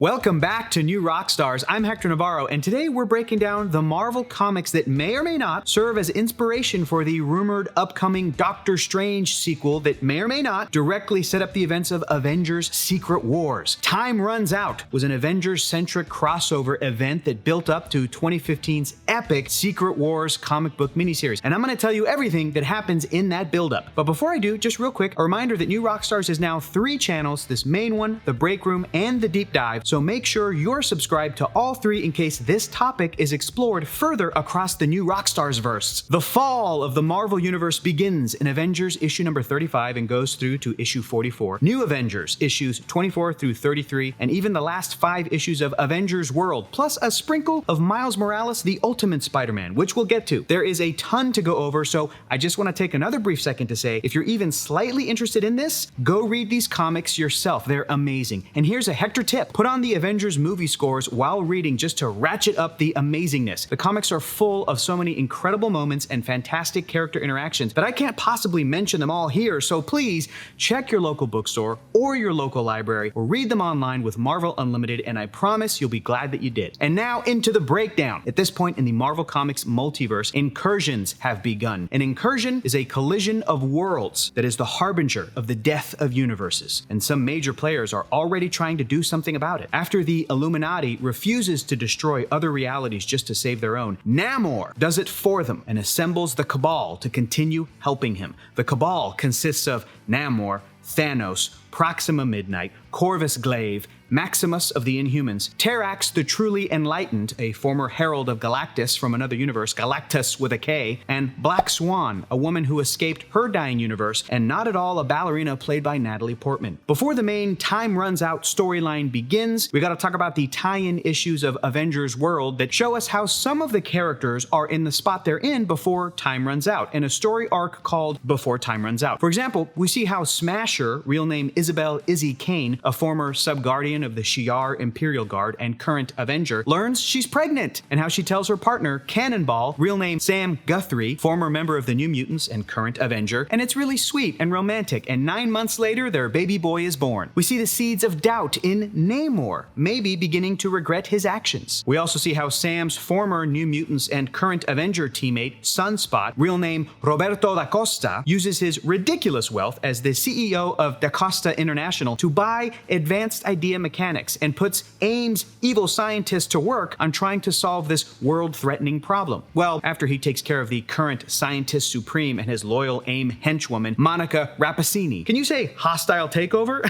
Welcome back to New Rockstars. I'm Hector Navarro, and today we're breaking down the Marvel comics that may or may not serve as inspiration for the rumored upcoming Doctor Strange sequel that may or may not directly set up the events of Avengers Secret Wars. Time Runs Out was an Avengers-centric crossover event that built up to 2015's epic Secret Wars comic book miniseries, and I'm going to tell you everything that happens in that build-up. But before I do, just real quick, a reminder that New Rockstars is now 3 channels, this main one, the break room, and the deep dive. So make sure you're subscribed to all 3 in case this topic is explored further across the New Rockstars verse. The fall of the Marvel Universe begins in Avengers issue number 35 and goes through to issue 44. New Avengers issues 24 through 33, and even the last 5 issues of Avengers World, plus a sprinkle of Miles Morales, the Ultimate Spider-Man, which we'll get to. There is a ton to go over, so I just want to take another brief second to say, if you're even slightly interested in this, go read these comics yourself. They're amazing. And here's a Hector tip. Put on the Avengers movie scores while reading just to ratchet up the amazingness. The comics are full of so many incredible moments and fantastic character interactions that I can't possibly mention them all here, so please check your local bookstore or your local library or read them online with Marvel Unlimited, and I promise you'll be glad that you did. And now into the breakdown. At this point in the Marvel Comics multiverse, incursions have begun. An incursion is a collision of worlds that is the harbinger of the death of universes, and some major players are already trying to do something about it. After the Illuminati refuses to destroy other realities just to save their own, Namor does it for them and assembles the Cabal to continue helping him. The Cabal consists of Namor, Thanos, Proxima Midnight, Corvus Glaive, Maximus of the Inhumans, Terrax the Truly Enlightened, a former herald of Galactus from another universe, Galactus with a K, and Black Swan, a woman who escaped her dying universe and not at all a ballerina played by Natalie Portman. Before the main Time Runs Out storyline begins, we gotta talk about the tie-in issues of Avengers World that show us how some of the characters are in the spot they're in before time runs out, in a story arc called Before Time Runs Out. For example, we see how Smasher, real name Isabel Izzy Kane, a former sub-guardian of the Shi'ar Imperial Guard and current Avenger, learns she's pregnant, and how she tells her partner, Cannonball, real name Sam Guthrie, former member of the New Mutants and current Avenger, and it's really sweet and romantic, and 9 months later, their baby boy is born. We see the seeds of doubt in Namor, maybe beginning to regret his actions. We also see how Sam's former New Mutants and current Avenger teammate, Sunspot, real name Roberto da Costa, uses his ridiculous wealth as the CEO of Da Costa International to buy advanced idea mechanics and puts AIM's evil scientists to work on trying to solve this world-threatening problem. Well, after he takes care of the current Scientist Supreme and his loyal AIM henchwoman, Monica Rappaccini. Can you say hostile takeover?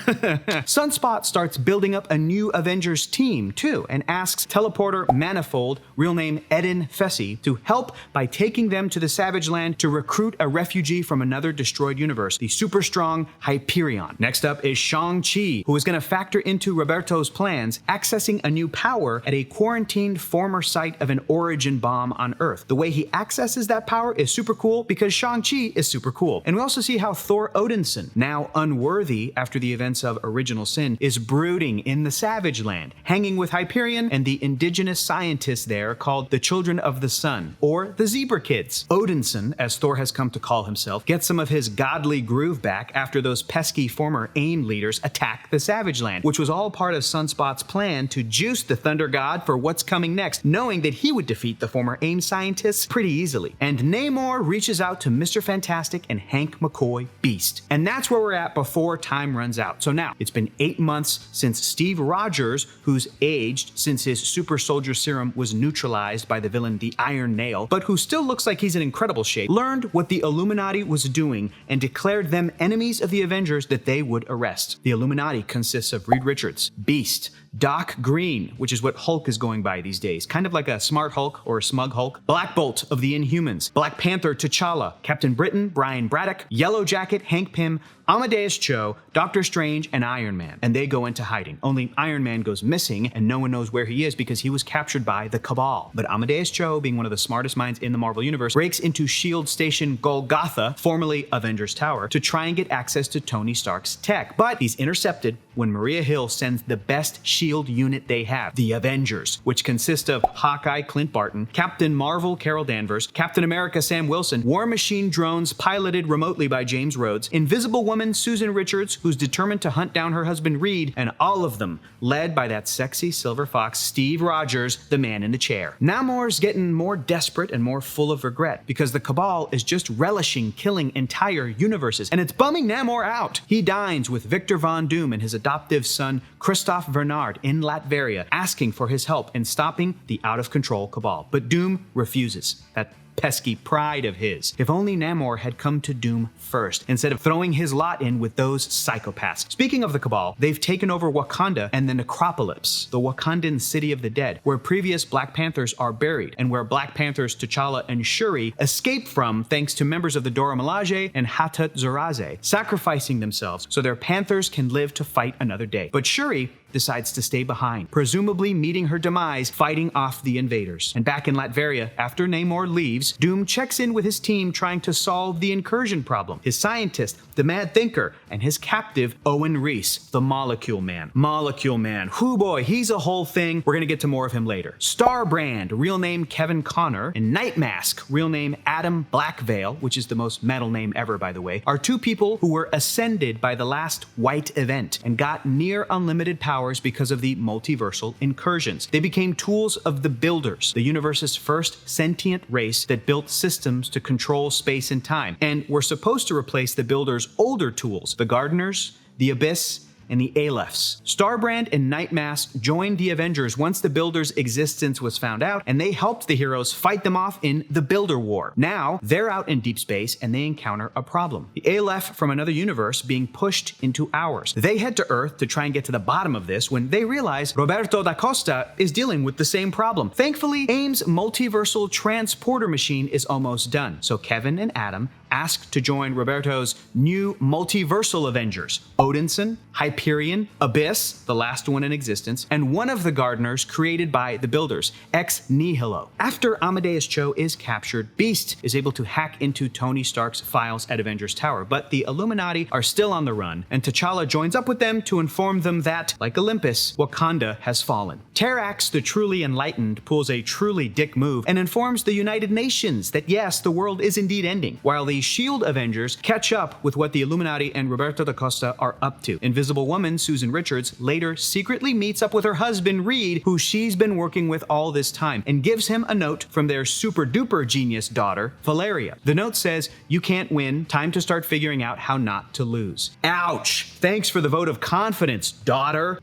Sunspot starts building up a new Avengers team, too, and asks teleporter Manifold, real name Eden Fessy, to help by taking them to the Savage Land to recruit a refugee from another destroyed universe, the super strong Hyperion. Next up is Shang-Chi, who is going to factor into Roberto's plans, accessing a new power at a quarantined former site of an origin bomb on Earth. The way he accesses that power is super cool because Shang-Chi is super cool. And we also see how Thor Odinson, now unworthy after the events of Original Sin, is brooding in the Savage Land, hanging with Hyperion and the indigenous scientists there called the Children of the Sun, or the Zebra Kids. Odinson, as Thor has come to call himself, gets some of his godly groove back after those pesky former AIM leaders attack the Savage Land, which was all part of Sunspot's plan to juice the Thunder God for what's coming next, knowing that he would defeat the former AIM scientists pretty easily. And Namor reaches out to Mr. Fantastic and Hank McCoy Beast. And that's where we're at before time runs out. So now, it's been 8 months since Steve Rogers, who's aged since his super soldier serum was neutralized by the villain the Iron Nail, but who still looks like he's in incredible shape, learned what the Illuminati was doing and declared them enemies of the Avengers that they would arrest. The Illuminati consists of Reed Richards, Beast, Doc Green, which is what Hulk is going by these days, kind of like a smart Hulk or a smug Hulk, Black Bolt of the Inhumans, Black Panther T'Challa, Captain Britain Brian Braddock, Yellow Jacket Hank Pym, Amadeus Cho, Doctor Strange, and Iron Man, and they go into hiding. Only Iron Man goes missing, and no one knows where he is because he was captured by the Cabal. But Amadeus Cho, being one of the smartest minds in the Marvel Universe, breaks into S.H.I.E.L.D. Station Golgotha, formerly Avengers Tower, to try and get access to Tony Stark's tech. But he's intercepted when Maria Hill sends the best S.H.I.E.L.D. unit they have, the Avengers, which consist of Hawkeye Clint Barton, Captain Marvel Carol Danvers, Captain America Sam Wilson, War Machine drones piloted remotely by James Rhodes, Invisible Woman Susan Richards, who's determined to hunt down her husband Reed, and all of them led by that sexy silver fox Steve Rogers, the man in the chair. Namor's getting more desperate and more full of regret because the Cabal is just relishing killing entire universes, and it's bumming Namor out. He dines with Victor Von Doom and his adoptive son Christophe Bernard in Latveria, asking for his help in stopping the out-of-control Cabal. But Doom refuses. That pesky pride of his. If only Namor had come to Doom first, instead of throwing his lot in with those psychopaths. Speaking of the Cabal, they've taken over Wakanda and the Necropolis, the Wakandan city of the dead, where previous Black Panthers are buried, and where Black Panthers T'Challa and Shuri escaped from thanks to members of the Dora Milaje and Hatat Zoraze, sacrificing themselves so their Panthers can live to fight another day. But Shuri decides to stay behind, presumably meeting her demise fighting off the invaders. And back in Latveria, after Namor leaves, Doom checks in with his team trying to solve the incursion problem. His scientist, the Mad Thinker, and his captive, Owen Reese, the Molecule Man. Molecule Man, whoo boy, he's a whole thing. We're gonna get to more of him later. Starbrand, real name Kevin Connor, and Nightmask, real name Adam Blackveil, which is the most metal name ever, by the way, are two people who were ascended by the last White event and got near unlimited powers because of the multiversal incursions. They became tools of the Builders, the universe's first sentient race that built systems to control space and time, and were supposed to replace the Builders' older tools, the Gardeners, the Abyss, and the Alephs. Starbrand and Nightmask joined the Avengers once the Builders' existence was found out, and they helped the heroes fight them off in the Builder War. Now, they're out in deep space and they encounter a problem. The Aleph from another universe being pushed into ours. They head to Earth to try and get to the bottom of this when they realize Roberto da Costa is dealing with the same problem. Thankfully, AIM's multiversal transporter machine is almost done, so Kevin and Adam asked to join Roberto's new multiversal Avengers, Odinson, Hyperion, Abyss, the last one in existence, and one of the Gardeners created by the Builders, Ex Nihilo. After Amadeus Cho is captured, Beast is able to hack into Tony Stark's files at Avengers Tower, but the Illuminati are still on the run, and T'Challa joins up with them to inform them that, like Olympus, Wakanda has fallen. Terrax, the truly enlightened, pulls a truly dick move and informs the United Nations that yes, the world is indeed ending, while the S.H.I.E.L.D. Avengers catch up with what the Illuminati and Roberto da Costa are up to. Invisible Woman Susan Richards later secretly meets up with her husband Reed, who she's been working with all this time, and gives him a note from their super duper genius daughter, Valeria. The note says, "You can't win, time to start figuring out how not to lose." Ouch! Thanks for the vote of confidence, daughter.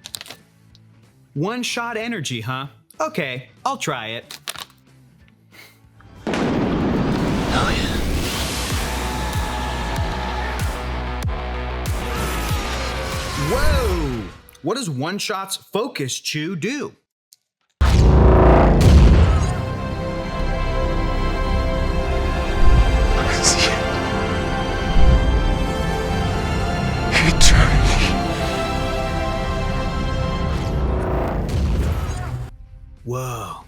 One-shot energy, huh? Okay, I'll try it. Oh yeah. Whoa! What does One Shot's Focus Chew do? Whoa.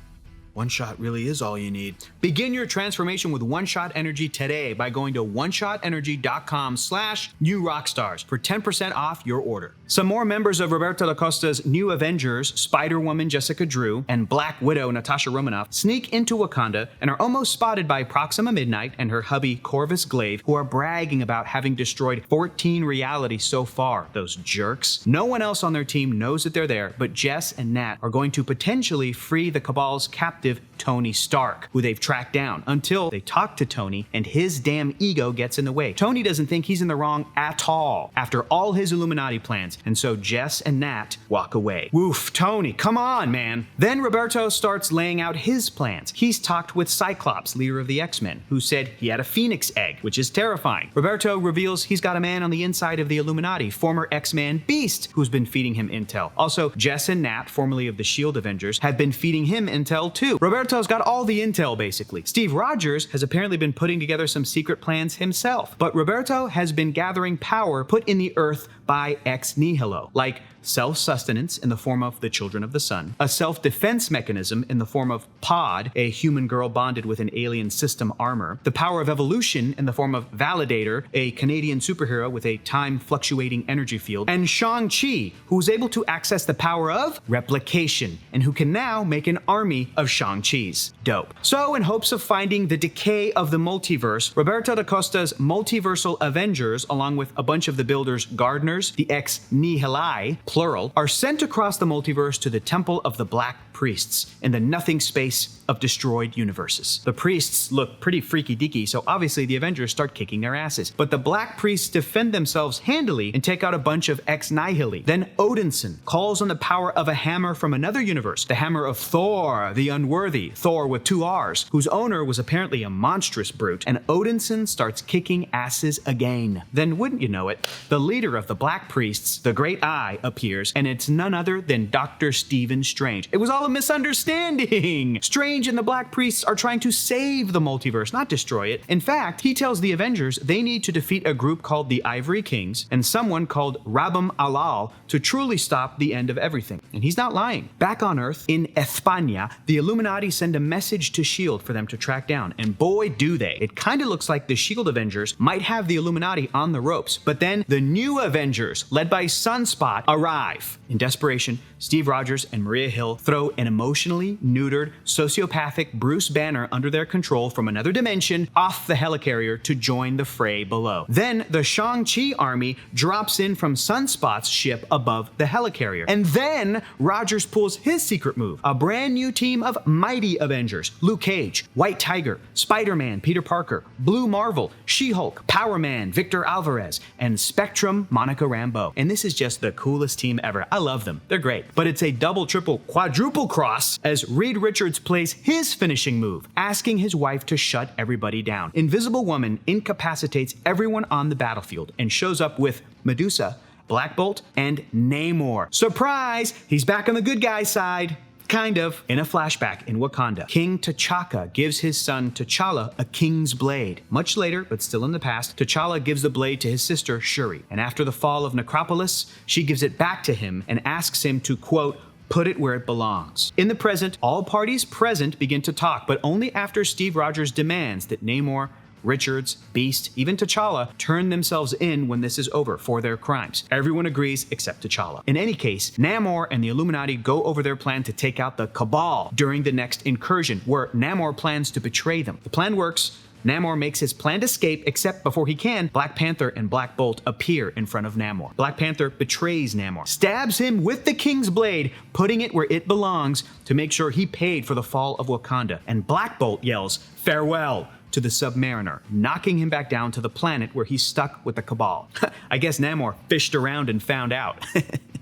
One Shot really is all you need. Begin your transformation with One Shot Energy today by going to oneshotenergy.com/new rockstars for 10% off your order. Some more members of Roberto da Costa's new Avengers, Spider-Woman Jessica Drew and Black Widow Natasha Romanoff, sneak into Wakanda and are almost spotted by Proxima Midnight and her hubby Corvus Glaive, who are bragging about having destroyed 14 realities so far, those jerks. No one else on their team knows that they're there, but Jess and Nat are going to potentially free the Cabal's captive Tony Stark, who they've tracked down, until they talk to Tony and his damn ego gets in the way. Tony doesn't think he's in the wrong at all after all his Illuminati plans, and so Jess and Nat walk away. Woof, Tony, come on, man. Then Roberto starts laying out his plans. He's talked with Cyclops, leader of the X-Men, who said he had a Phoenix egg, which is terrifying. Roberto reveals he's got a man on the inside of the Illuminati, former X-Man Beast, who's been feeding him intel. Also, Jess and Nat, formerly of the S.H.I.E.L.D. Avengers, have been feeding him intel too. Roberto's got all the intel, basically. Steve Rogers has apparently been putting together some secret plans himself, but Roberto has been gathering power put in the earth by Ex Nihilo, like self-sustenance in the form of the Children of the Sun, a self-defense mechanism in the form of Pod, a human girl bonded with an alien system armor, the power of evolution in the form of Validator, a Canadian superhero with a time-fluctuating energy field, and Shang-Chi, who was able to access the power of replication, and who can now make an army of Shang-Chis. Dope. So, in hopes of finding the decay of the multiverse, Roberto da Costa's Multiversal Avengers, along with a bunch of the Builder's gardeners, the ex nihili, plural, are sent across the multiverse to the Temple of the Black Priests in the nothing space of destroyed universes. The priests look pretty freaky deaky, so obviously the Avengers start kicking their asses. But the Black Priests defend themselves handily and take out a bunch of ex nihili. Then Odinson calls on the power of a hammer from another universe, the hammer of Thor, the unworthy, Thor with 2 R's, whose owner was apparently a monstrous brute, and Odinson starts kicking asses again. Then, wouldn't you know it, the leader of the Black Priests, the Great Eye, appears, and it's none other than Dr. Stephen Strange. It was all a misunderstanding. Strange and the Black Priests are trying to save the multiverse, not destroy it. In fact, he tells the Avengers they need to defeat a group called the Ivory Kings and someone called Rabam Alal to truly stop the end of everything. And he's not lying. Back on Earth, in España, the Illuminati send a message to S.H.I.E.L.D. for them to track down, and boy do they. It kind of looks like the S.H.I.E.L.D. Avengers might have the Illuminati on the ropes, but then the new Avengers, led by Sunspot, arrive. In desperation, Steve Rogers and Maria Hill throw an emotionally neutered, sociopathic Bruce Banner under their control from another dimension off the helicarrier to join the fray below. Then the Shang-Chi army drops in from Sunspot's ship above the helicarrier. And then Rogers pulls his secret move, a brand new team of mighty Avengers: Luke Cage, White Tiger, Spider-Man, Peter Parker, Blue Marvel, She-Hulk, Power Man, Victor Alvarez, and Spectrum, Monica Rambeau. And this is just the coolest team ever. I love them. They're great. But it's a double, triple, quadruple cross as Reed Richards plays his finishing move, asking his wife to shut everybody down. Invisible Woman incapacitates everyone on the battlefield and shows up with Medusa, Black Bolt, and Namor. Surprise! He's back on the good guy's side. Kind of. In a flashback in Wakanda, King T'Chaka gives his son T'Challa a king's blade. Much later, but still in the past, T'Challa gives the blade to his sister Shuri, and after the fall of Necropolis, she gives it back to him and asks him to, quote, put it where it belongs. In the present, all parties present begin to talk, but only after Steve Rogers demands that Namor, Richards, Beast, even T'Challa turn themselves in when this is over for their crimes. Everyone agrees except T'Challa. In any case, Namor and the Illuminati go over their plan to take out the Cabal during the next incursion, where Namor plans to betray them. The plan works. Namor makes his planned escape, except before he can, Black Panther and Black Bolt appear in front of Namor. Black Panther betrays Namor, stabs him with the King's blade, putting it where it belongs to make sure he paid for the fall of Wakanda. And Black Bolt yells, "Farewell," to the Submariner, knocking him back down to the planet where he's stuck with the Cabal. I guess Namor fished around and found out.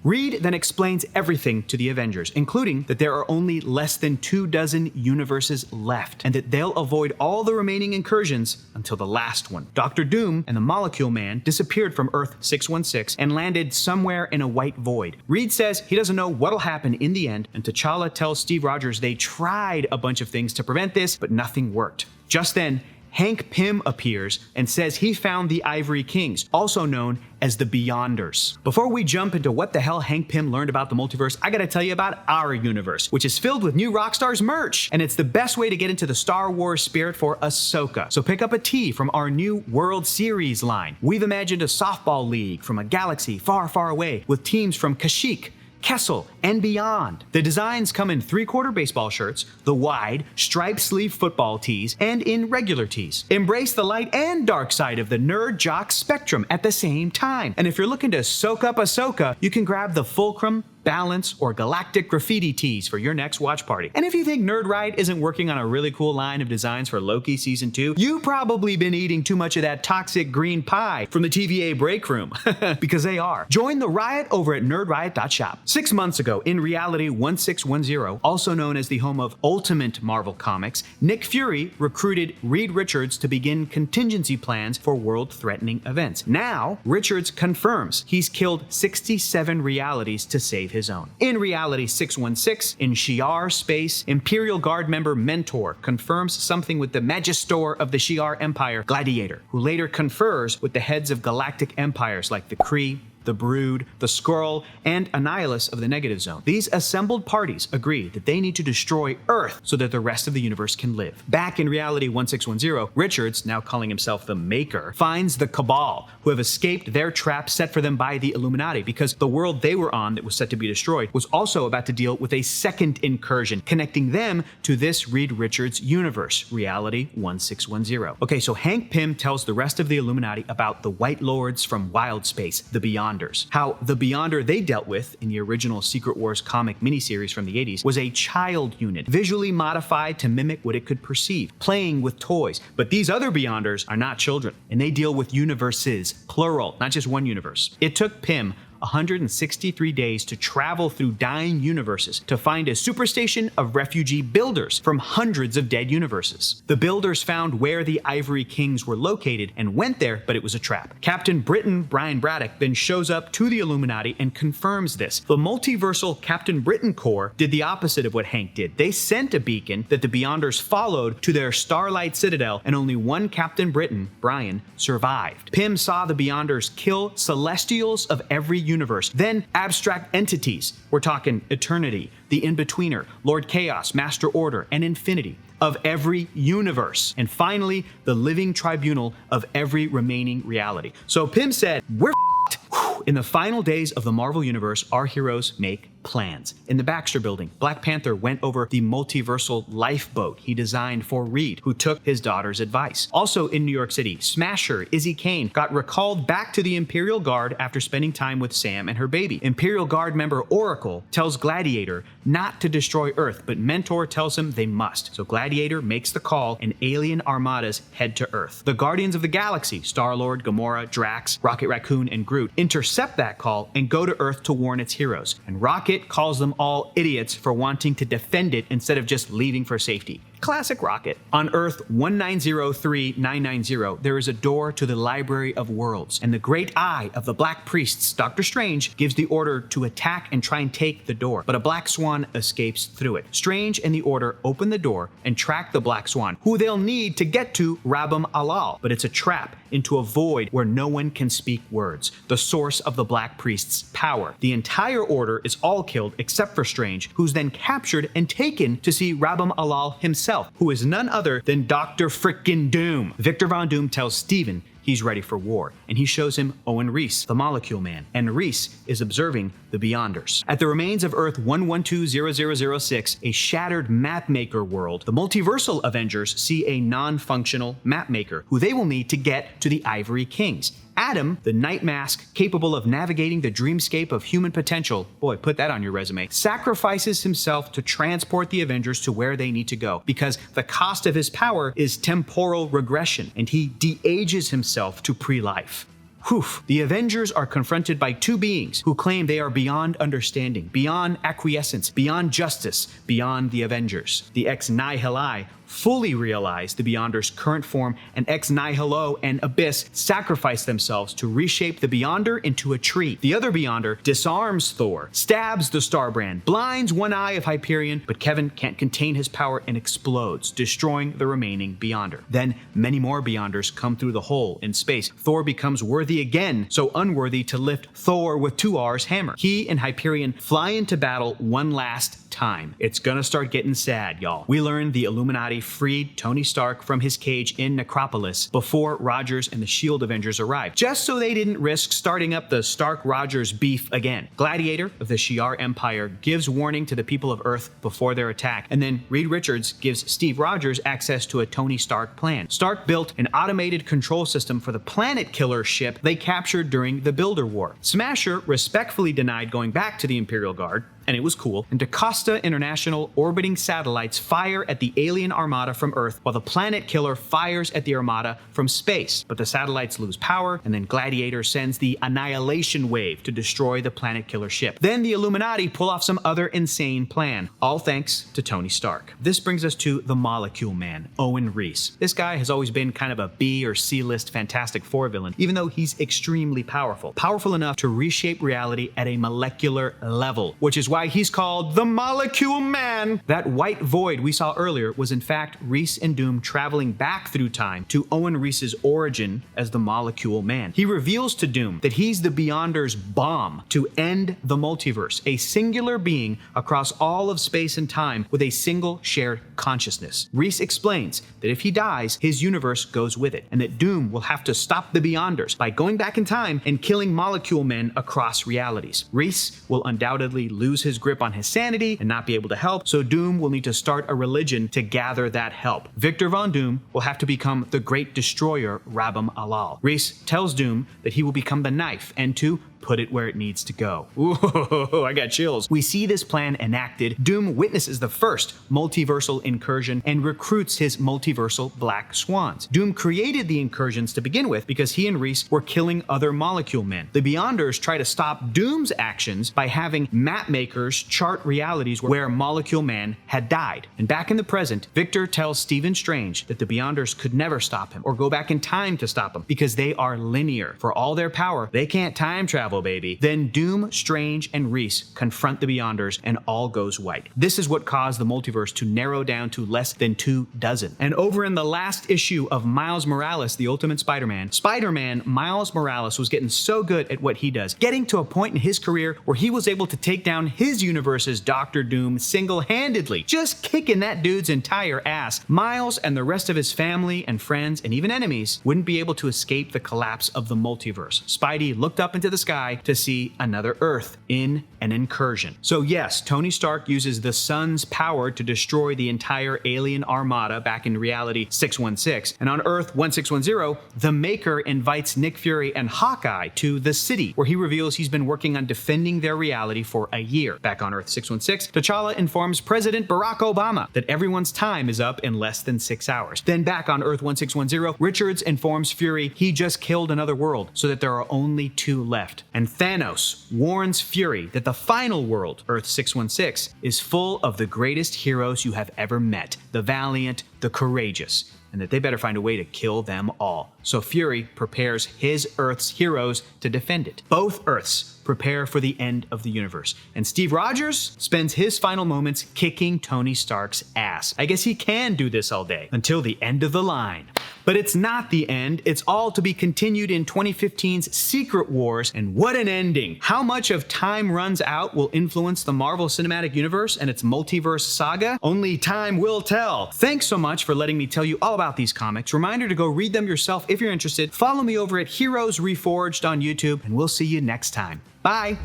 Reed then explains everything to the Avengers, including that there are only less than 24 universes left, and that they'll avoid all the remaining incursions until the last one. Dr. Doom and the Molecule Man disappeared from Earth 616 and landed somewhere in a white void. Reed says he doesn't know what'll happen in the end, and T'Challa tells Steve Rogers they tried a bunch of things to prevent this, but nothing worked. Just then, Hank Pym appears and says he found the Ivory Kings, also known as the Beyonders. Before we jump into what the hell Hank Pym learned about the multiverse, I gotta tell you about our universe, which is filled with new Rockstars merch, and it's the best way to get into the Star Wars spirit for Ahsoka. So pick up a tee from our new World Series line. We've imagined a softball league from a galaxy far, far away with teams from Kashyyyk, Kessel, and beyond. The designs come in 3/4 baseball shirts, the wide, striped sleeve football tees, and in regular tees. Embrace the light and dark side of the nerd jock spectrum at the same time. And if you're looking to soak up Ahsoka, you can grab the Fulcrum, Balance, or Galactic Graffiti tees for your next watch party. And if you think Nerd Riot isn't working on a really cool line of designs for Loki Season 2, you've probably been eating too much of that toxic green pie from the TVA break room. Because they are. Join the riot over at nerdriot.shop. 6 months ago, in Reality 1610, also known as the home of Ultimate Marvel Comics, Nick Fury recruited Reed Richards to begin contingency plans for world-threatening events. Now, Richards confirms he's killed 67 realities to save his own. In Reality 616, in Shi'ar space, Imperial Guard member Mentor confirms something with the Magister of the Shi'ar Empire, Gladiator, who later confers with the heads of galactic empires like the Kree, the Brood, the Skrull, and Annihilus of the Negative Zone. These assembled parties agree that they need to destroy Earth so that the rest of the universe can live. Back in Reality 1610, Richards, now calling himself the Maker, finds the Cabal, who have escaped their trap set for them by the Illuminati, because the world they were on that was set to be destroyed was also about to deal with a second incursion, connecting them to this Reed Richards universe, Reality 1610. Okay, so Hank Pym tells the rest of the Illuminati about the White Lords from Wild Space, the Beyonders. How the Beyonder they dealt with in the original Secret Wars comic miniseries from the 80s was a child unit, visually modified to mimic what it could perceive, playing with toys. But these other Beyonders are not children, and they deal with universes, plural, not just one universe. It took Pym 163 days to travel through dying universes to find a superstation of refugee builders from hundreds of dead universes. The builders found where the Ivory Kings were located and went there, but it was a trap. Captain Britain Brian Braddock then shows up to the Illuminati and confirms this. The multiversal Captain Britain Corps did the opposite of what Hank did. They sent a beacon that the Beyonders followed to their Starlight Citadel, and only one Captain Britain, Brian, survived. Pym saw the Beyonders kill Celestials of every universe, then abstract entities. We're talking Eternity, the In-Betweener, Lord Chaos, Master Order, and Infinity of every universe. And finally, the living tribunal of every remaining reality. So Pym said, we're f***ed. In the final days of the Marvel Universe, our heroes make plans. In the Baxter Building, Black Panther went over the multiversal lifeboat he designed for Reed, who took his daughter's advice. Also in New York City, Smasher Izzy Kane got recalled back to the Imperial Guard after spending time with Sam and her baby. Imperial Guard member Oracle tells Gladiator not to destroy Earth, but Mentor tells him they must. So Gladiator makes the call and alien armadas head to Earth. The Guardians of the Galaxy, Star-Lord, Gamora, Drax, Rocket Raccoon, and Groot intercept that call and go to Earth to warn its heroes. And Rocket calls them all idiots for wanting to defend it instead of just leaving for safety. Classic Rocket. On Earth 1903-990, there is a door to the Library of Worlds, and the great eye of the Black Priests, Doctor Strange, gives the order to attack and try and take the door, but a Black Swan escapes through it. Strange and the Order open the door and track the Black Swan, who they'll need to get to Rabam Alal, but it's a trap into a void where no one can speak words, the source of the Black Priest's power. The entire Order is all killed except for Strange, who's then captured and taken to see Rabam Alal himself, who is none other than Dr. Frickin' Doom. Victor Von Doom tells Steven he's ready for war, and he shows him Owen Reese, the Molecule Man, and Reese is observing the Beyonders. At the remains of Earth 1120006, a shattered mapmaker world, the multiversal Avengers see a non-functional mapmaker, who they will need to get to the Ivory Kings. Adam, the Night Mask, capable of navigating the dreamscape of human potential, boy, put that on your resume, sacrifices himself to transport the Avengers to where they need to go, because the cost of his power is temporal regression, and he de-ages himself to pre-life. Whew. The Avengers are confronted by two beings who claim they are beyond understanding, beyond acquiescence, beyond justice, beyond the Avengers. The Ex Nihili fully realize the Beyonder's current form, and Ex Nihilo and Abyss sacrifice themselves to reshape the Beyonder into a tree. The other Beyonder disarms Thor, stabs the Starbrand, blinds one eye of Hyperion, but Kevin can't contain his power and explodes, destroying the remaining Beyonder. Then many more Beyonders come through the hole in space. Thor becomes worthy again, so unworthy to lift Thor with 2R's hammer. He and Hyperion fly into battle one last time. It's gonna start getting sad, y'all. We learn the Illuminati freed Tony Stark from his cage in Necropolis before Rogers and the S.H.I.E.L.D. Avengers arrived, just so they didn't risk starting up the Stark-Rogers beef again. Gladiator of the Shi'ar Empire gives warning to the people of Earth before their attack, and then Reed Richards gives Steve Rogers access to a Tony Stark plan. Stark built an automated control system for the Planet Killer ship they captured during the Builder War. Smasher respectfully denied going back to the Imperial Guard, and it was cool, and the Costa International orbiting satellites fire at the alien armada from Earth, while the Planet Killer fires at the armada from space. But the satellites lose power, and then Gladiator sends the Annihilation Wave to destroy the Planet Killer ship. Then the Illuminati pull off some other insane plan, all thanks to Tony Stark. This brings us to the Molecule Man, Owen Reese. This guy has always been kind of a B or C list Fantastic Four villain, even though he's extremely powerful. Powerful enough to reshape reality at a molecular level, which is why why he's called the Molecule Man. That white void we saw earlier was in fact Reese and Doom traveling back through time to Owen Reese's origin as the Molecule Man. He reveals to Doom that he's the Beyonder's bomb to end the multiverse, a singular being across all of space and time with a single shared consciousness. Reese explains that if he dies, his universe goes with it, and that Doom will have to stop the Beyonders by going back in time and killing Molecule Men across realities. Reese will undoubtedly lose his grip on his sanity and not be able to help, so Doom will need to start a religion to gather that help. Victor Von Doom will have to become the Great Destroyer Rabam Alal. Reese tells Doom that he will become the knife and to put it where it needs to go. Ooh, I got chills. We see this plan enacted. Doom witnesses the first multiversal incursion and recruits his multiversal Black Swans. Doom created the incursions to begin with because he and Reese were killing other Molecule Men. The Beyonders try to stop Doom's actions by having map makers chart realities where Molecule Man had died. And back in the present, Victor tells Stephen Strange that the Beyonders could never stop him or go back in time to stop him because they are linear. For all their power, they can't time travel, baby. Then Doom, Strange, and Reese confront the Beyonders and all goes white. This is what caused the multiverse to narrow down to less than 24. And over in the last issue of Miles Morales, the Ultimate Spider-Man, Miles Morales was getting so good at what he does, getting to a point in his career where he was able to take down his universe's Doctor Doom single-handedly, just kicking that dude's entire ass. Miles and the rest of his family and friends and even enemies wouldn't be able to escape the collapse of the multiverse. Spidey looked up into the sky to see another Earth in an incursion. So yes, Tony Stark uses the sun's power to destroy the entire alien armada back in reality 616. And on Earth 1610, the Maker invites Nick Fury and Hawkeye to the city, where he reveals he's been working on defending their reality for a year. Back on Earth 616, T'Challa informs President Barack Obama that everyone's time is up in less than 6 hours. Then back on Earth 1610, Richards informs Fury he just killed another world, so that there are only 2 left. And Thanos warns Fury that the final world, Earth 616, is full of the greatest heroes you have ever met, the valiant, the courageous, and that they better find a way to kill them all. So Fury prepares his Earth's heroes to defend it. Both Earths prepare for the end of the universe, and Steve Rogers spends his final moments kicking Tony Stark's ass. I guess he can do this all day, until the end of the line. But it's not the end, it's all to be continued in 2015's Secret Wars, and what an ending! How much of Time Runs Out will influence the Marvel Cinematic Universe and its multiverse saga? Only time will tell. Thanks so much for letting me tell you all about these comics. Reminder to go read them yourself if you're interested. Follow me over at Heroes Reforged on YouTube, and we'll see you next time. Bye!